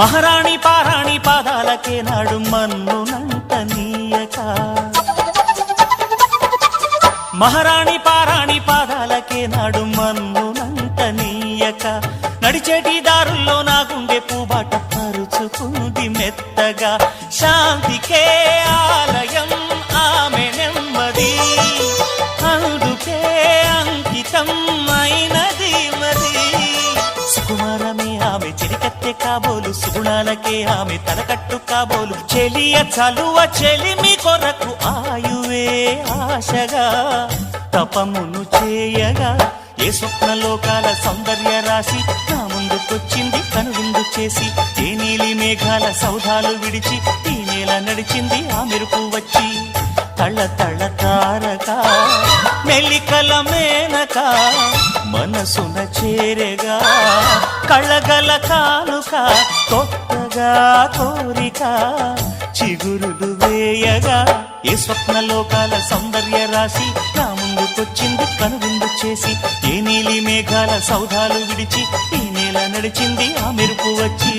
మహారాణి పారాణి పాదాలకే నాడు మన్నునంట నీయక మహారాణి పారాణి పాదాలకే నాడు మన్నునంట నీయక నడిచేటి దారుల్లో నా గుండె పూబాట పరుచుకుంది మెత్తగా శాంతికే ఆలయం ఆమె నెమ్మది అందుకే అంకితం అయినది మది సుకుమారమే ఆమె చిరికత్తె కాబోలు సుగుణాలకే ఆమె తలకట్టు కాబోలు చెలియ చలువ చెలిమి కొరకు ఆయువే ఆశగా తపమును చేయగా ఏ స్వప్నలోకాల సౌందర్య రాశి నా ముందుకొచ్చింది కనువిందు చేసి ఏ నీలి మేఘాల సౌధాలు విడిచి ఈ నేల నడిచింది ఆ మెరుపు వచ్చి తళ తళ తారక మెల్లికల మేనక మనసున చేరగా కళ్ళగల కానుక కొత్తగా కోరిక చిగురులు వేయగా ఏ స్వప్నలోకాల సౌందర్య రాశి నా ముందుకొచ్చింది కనువిందు చేసి ఏ నీలి మేఘాల సౌధాలు విడిచి ఈ నేల నడిచింది ఆ మెరుపు వచ్చి